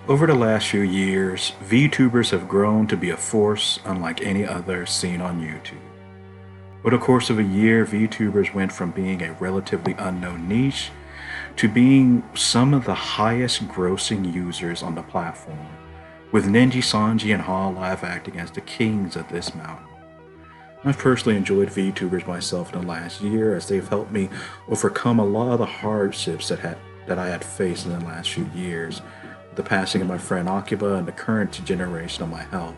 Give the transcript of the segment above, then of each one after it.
Over the last few years, VTubers have grown to be a force unlike any other seen on YouTube. Over the course of a year, VTubers went from being a relatively unknown niche to being some of the highest grossing users on the platform, with Ninja Sanji and Hololive acting as the kings of this mountain. I've personally enjoyed VTubers myself in the last year as they've helped me overcome a lot of the hardships that I had faced in the last few years, the passing of my friend Akiba and the current degeneration of my health.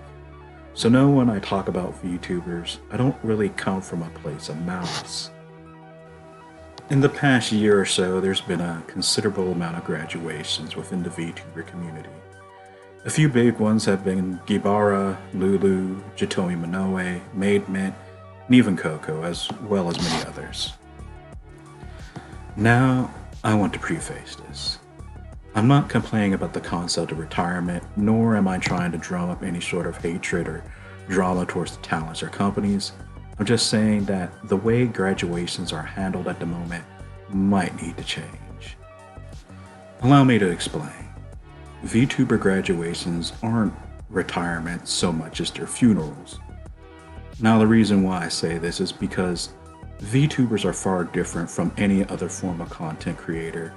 So know when I talk about VTubers, I don't really come from a place of malice. In the past year or so, there's been a considerable amount of graduations within the VTuber community. A few big ones have been Gibara, Lulu, Jitomi Minoe, Maid Mint, and even Coco, as well as many others. Now, I want to preface this. I'm not complaining about the concept of retirement, nor am I trying to drum up any sort of hatred or drama towards the talents or companies. I'm just saying that the way graduations are handled at the moment might need to change. Allow me to explain. VTuber graduations aren't retirement so much as their funerals. Now, the reason why I say this is because VTubers are far different from any other form of content creator.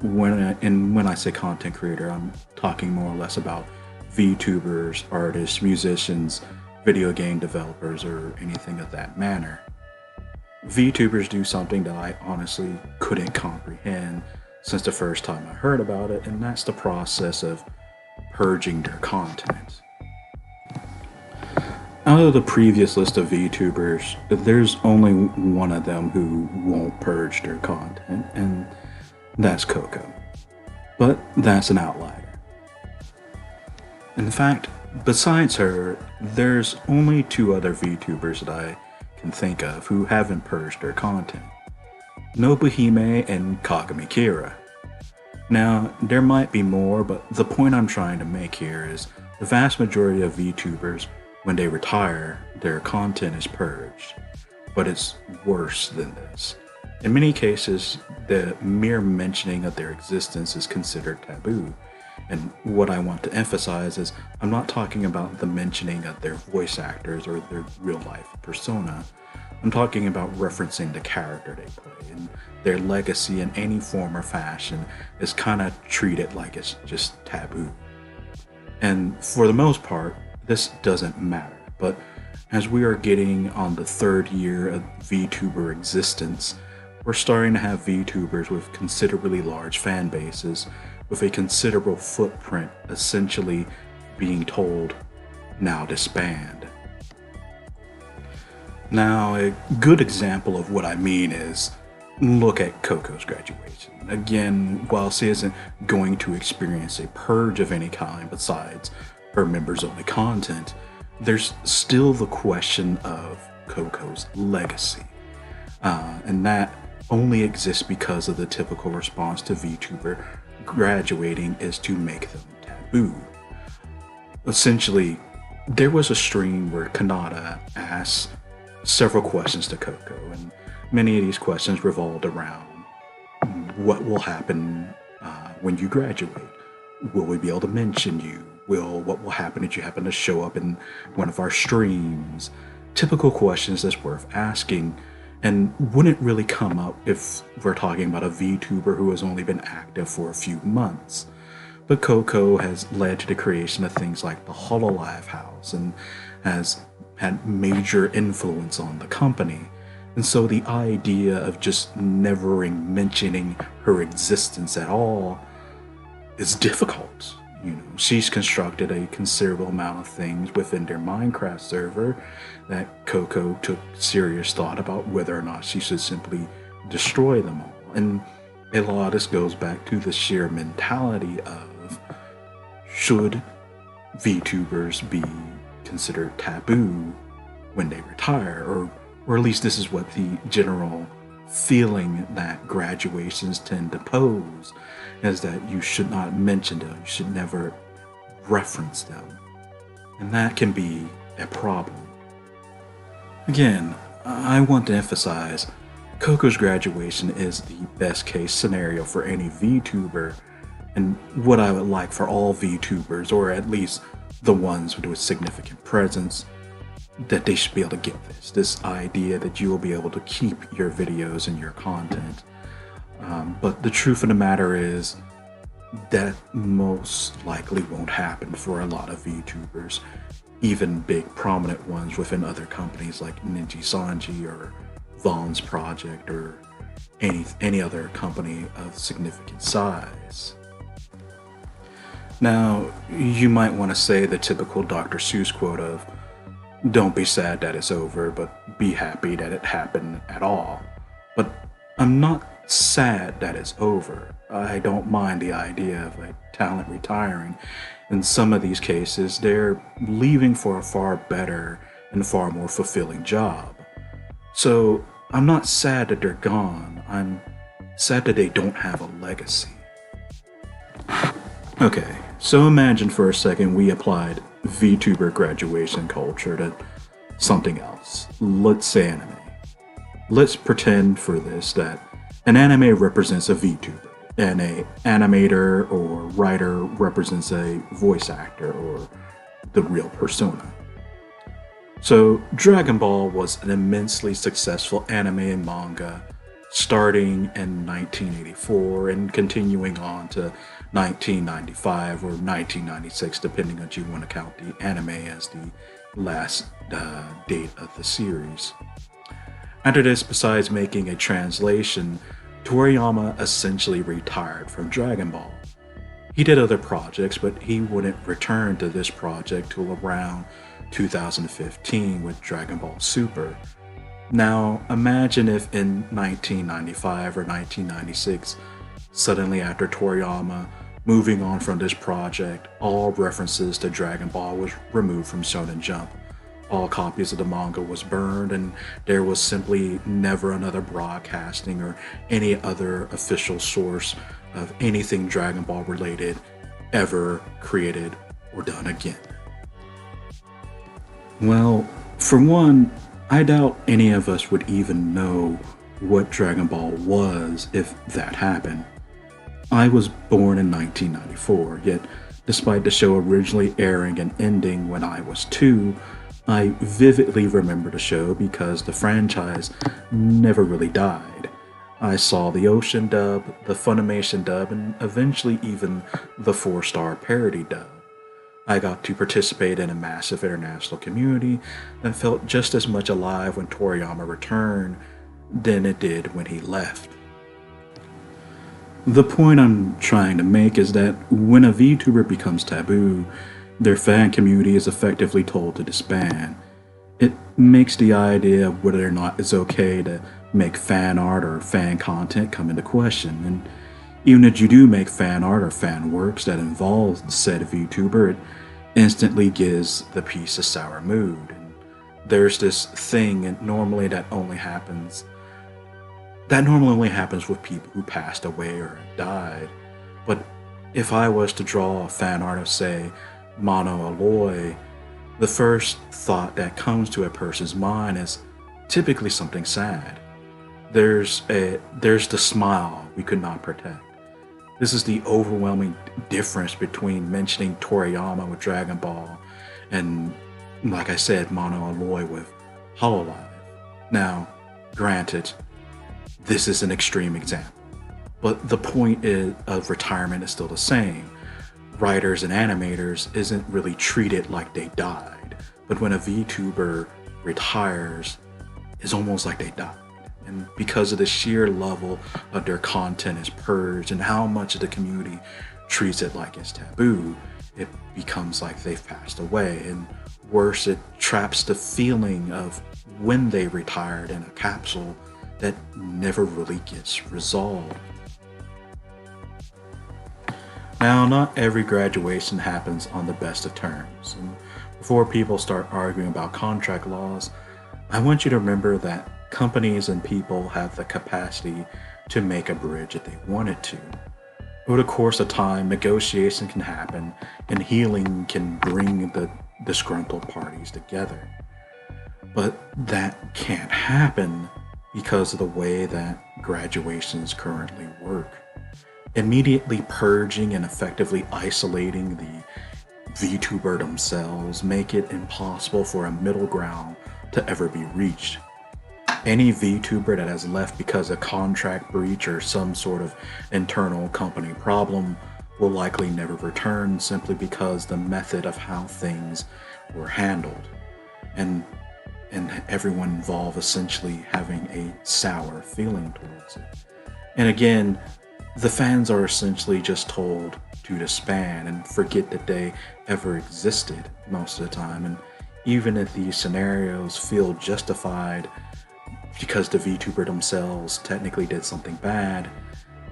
When I say content creator, I'm talking more or less about VTubers, artists, musicians, video game developers, or anything of that manner. VTubers do something that I honestly couldn't comprehend since the first time I heard about it, and that's the process of purging their content. Out of the previous list of VTubers, there's only one of them who won't purge their content, and that's Coco. But that's an outlier. In fact, besides her, there's only two other VTubers that I can think of who haven't purged their content. Nobuhime and Kagami Kira. Now, there might be more, but the point I'm trying to make here is the vast majority of VTubers, when they retire, their content is purged. But it's worse than this. In many cases, the mere mentioning of their existence is considered taboo. And what I want to emphasize is I'm not talking about the mentioning of their voice actors or their real life persona. I'm talking about referencing the character they play, and their legacy in any form or fashion is kind of treated like it's just taboo. And for the most part, this doesn't matter, but as we are getting on the third year of VTuber existence, we're starting to have VTubers with considerably large fan bases, with a considerable footprint essentially being told, now disband. Now, a good example of what I mean is look at Coco's graduation. Again, while she isn't going to experience a purge of any kind besides her members-only content, there's still the question of Coco's legacy. And that only exists because of the typical response to VTuber graduating is to make them taboo. Essentially, there was a stream where Kanata asked several questions to Coco, and many of these questions revolved around what will happen when you graduate. Will we be able to mention you? What will happen if you happen to show up in one of our streams? Typical questions that's worth asking, and wouldn't really come up if we're talking about a VTuber who has only been active for a few months. But Coco has led to the creation of things like the Hololive House and has had major influence on the company. And so the idea of just never mentioning her existence at all is difficult. She's constructed a considerable amount of things within their Minecraft server that Coco took serious thought about whether or not she should simply destroy them all. And a lot of this goes back to the sheer mentality of should VTubers be considered taboo when they retire, or at least this is what the general feeling that graduations tend to pose, is that you should not mention them, you should never reference them. And that can be a problem. Again, I want to emphasize Coco's graduation is the best case scenario for any VTuber And what I would like for all VTubers, or at least the ones with a significant presence, that they should be able to get this idea that you will be able to keep your videos and your content. But the truth of the matter is that most likely won't happen for a lot of VTubers, even big prominent ones within other companies like Ninja Sanji or Vaughn's Project or any other company of significant size. Now, you might want to say the typical Dr. Seuss quote of, "Don't be sad that it's over, but be happy that it happened at all." But I'm not sad that it's over. I don't mind the idea of a talent retiring. In some of these cases, they're leaving for a far better and far more fulfilling job. So I'm not sad that they're gone. I'm sad that they don't have a legacy. Okay, so imagine for a second we applied VTuber graduation culture to something else. Let's say anime. Let's pretend for this that an anime represents a VTuber, and a animator or writer represents a voice actor or the real persona. So Dragon Ball was an immensely successful anime and manga starting in 1984 and continuing on to 1995 or 1996, depending on if you want to count the anime as the last date of the series. After this, besides making a translation, Toriyama essentially retired from Dragon Ball. He did other projects, but he wouldn't return to this project till around 2015 with Dragon Ball Super. Now, imagine if in 1995 or 1996, suddenly after Toriyama moving on from this project, all references to Dragon Ball was removed from Shonen Jump. All copies of the manga was burned, and there was simply never another broadcasting or any other official source of anything Dragon Ball related ever created or done again. Well, for one, I doubt any of us would even know what Dragon Ball was if that happened. I was born in 1994, yet despite the show originally airing and ending when I was 2, I vividly remember the show because the franchise never really died. I saw the Ocean dub, the Funimation dub, and eventually even the 4-star parody dub. I got to participate in a massive international community and felt just as much alive when Toriyama returned than it did when he left. The point I'm trying to make is that when a VTuber becomes taboo, their fan community is effectively told to disband. It makes the idea of whether or not it's okay to make fan art or fan content come into question, and even if you do make fan art or fan works that involves said VTuber, it instantly gives the piece a sour mood. And there's this thing, and normally only happens with people who passed away or died. But if I was to draw a fan art of, say, Mono Aloy, the first thought that comes to a person's mind is typically something sad. There's the smile we could not protect. This is the overwhelming difference between mentioning Toriyama with Dragon Ball and, like I said, Mono Aloy with Hololive. Now, granted, this is an extreme example, but the point of retirement is still the same. Writers and animators isn't really treated like they died, but when a VTuber retires, it's almost like they died. And because of the sheer level of their content is purged and how much of the community treats it like it's taboo, it becomes like they've passed away. And worse, it traps the feeling of when they retired in a capsule that never really gets resolved. Now, not every graduation happens on the best of terms. And before people start arguing about contract laws, I want you to remember that companies and people have the capacity to make a bridge if they wanted to. Over the course of time, negotiation can happen and healing can bring the disgruntled parties together. But that can't happen because of the way that graduations currently work. Immediately purging and effectively isolating the VTuber themselves make it impossible for a middle ground to ever be reached. Any VTuber that has left because of contract breach or some sort of internal company problem will likely never return simply because the method of how things were handled. And everyone involved essentially having a sour feeling towards it. And again, the fans are essentially just told to disband and forget that they ever existed most of the time. And even if these scenarios feel justified because the VTuber themselves technically did something bad,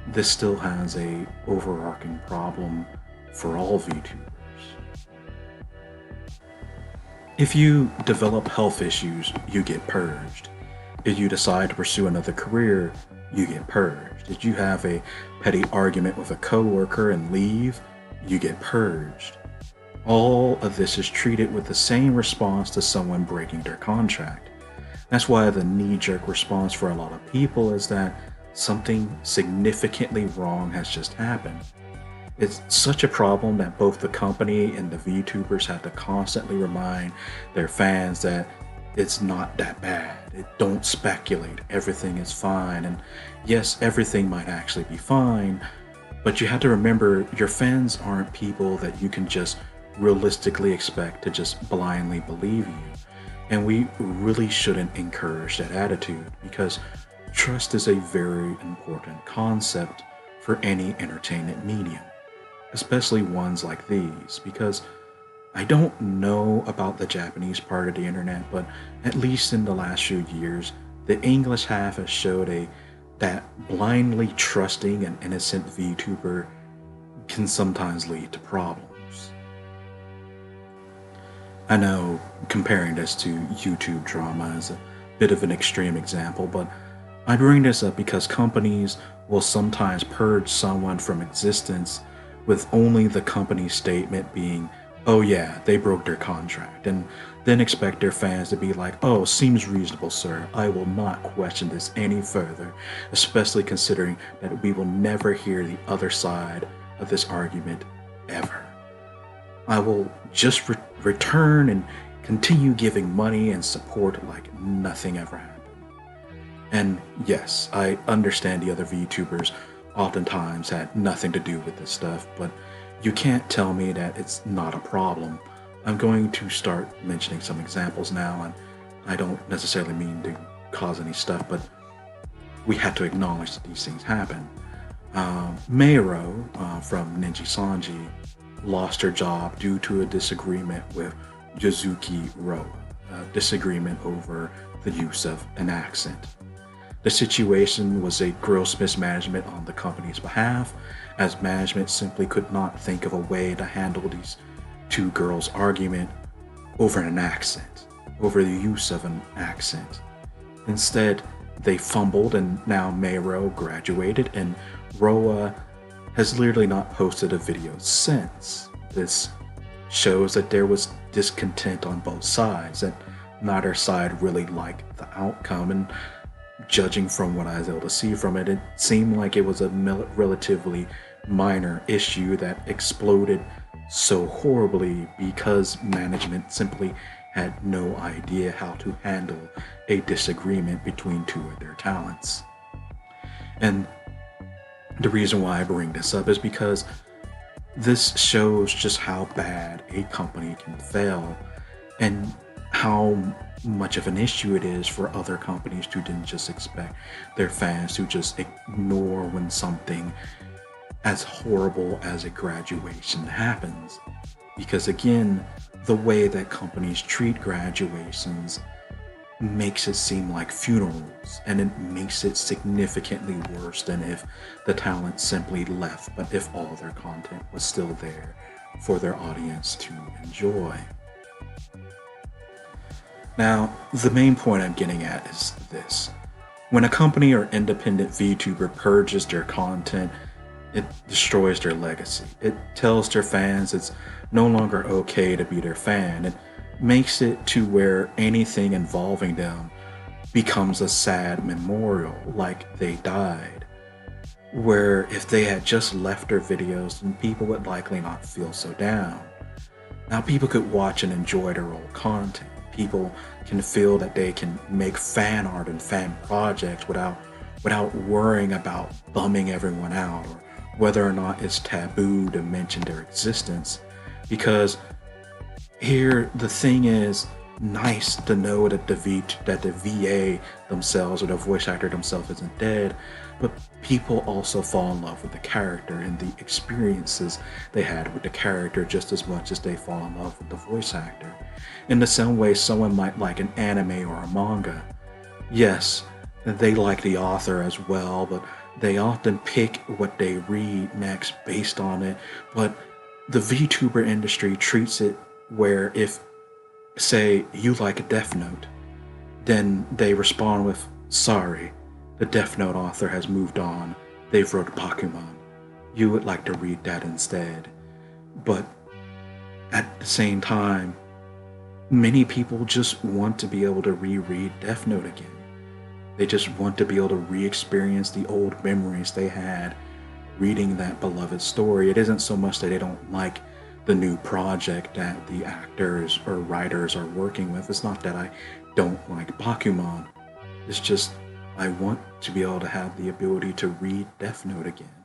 this still has a overarching problem for all VTubers. If you develop health issues, you get purged. If you decide to pursue another career, you get purged. If you have a petty argument with a coworker and leave, you get purged. All of this is treated with the same response to someone breaking their contract. That's why the knee-jerk response for a lot of people is that something significantly wrong has just happened. It's such a problem that both the company and the VTubers have to constantly remind their fans that it's not that bad. Don't speculate. Everything is fine. And yes, everything might actually be fine, but you have to remember your fans aren't people that you can just realistically expect to just blindly believe you. And we really shouldn't encourage that attitude because trust is a very important concept for any entertainment medium, especially ones like these, because I don't know about the Japanese part of the internet, but at least in the last few years, the English half has showed that blindly trusting an innocent VTuber can sometimes lead to problems. I know comparing this to YouTube drama is a bit of an extreme example, but I bring this up because companies will sometimes purge someone from existence with only the company's statement being, oh yeah, they broke their contract, and then expect their fans to be like, oh, seems reasonable, sir. I will not question this any further, especially considering that we will never hear the other side of this argument ever. I will just return and continue giving money and support like nothing ever happened. And yes, I understand the other VTubers oftentimes had nothing to do with this stuff, but you can't tell me that it's not a problem. I'm going to start mentioning some examples now, and I don't necessarily mean to cause any stuff, but we have to acknowledge that these things happen. Meiro from Ninja Sanji lost her job due to a disagreement with Yuzuki Roa, a disagreement over the use of an accent. The situation was a gross mismanagement on the company's behalf, as management simply could not think of a way to handle these two girls' argument over an accent, over the use of an accent. Instead, they fumbled, and now Meiro graduated, and Roa has literally not posted a video since. This shows that there was discontent on both sides, that neither side really liked the outcome, and judging from what I was able to see from it, it seemed like it was a relatively minor issue that exploded so horribly because management simply had no idea how to handle a disagreement between two of their talents. And the reason why I bring this up is because this shows just how bad a company can fail and how much of an issue it is for other companies to then just expect their fans to just ignore when something as horrible as a graduation happens. Because again, the way that companies treat graduations makes it seem like funerals, and it makes it significantly worse than if the talent simply left, but if all their content was still there for their audience to enjoy. Now, the main point I'm getting at is this. When a company or independent VTuber purges their content, it destroys their legacy. It tells their fans it's no longer okay to be their fan. It makes it to where anything involving them becomes a sad memorial, like they died. where if they had just left their videos, then people would likely not feel so down. Now people could watch and enjoy their old content. People can feel that they can make fan art and fan projects without worrying about bumming everyone out or whether or not it's taboo to mention their existence. Because here the thing is, nice to know that the VA themselves or the voice actor themselves isn't dead, but people also fall in love with the character and the experiences they had with the character just as much as they fall in love with the voice actor. In the same way someone might like an anime or a manga. Yes, they like the author as well, but they often pick what they read next based on it. But the VTuber industry treats it where if, say, you like a Death Note, then they respond with, sorry, the Death Note author has moved on. They've wrote Pokemon. You would like to read that instead. But at the same time, many people just want to be able to reread Death Note again. They just want to be able to re-experience the old memories they had reading that beloved story. It isn't so much that they don't like the new project that the actors or writers are working with. It's not that I don't like Pokemon. It's just I want to be able to have the ability to read Death Note again.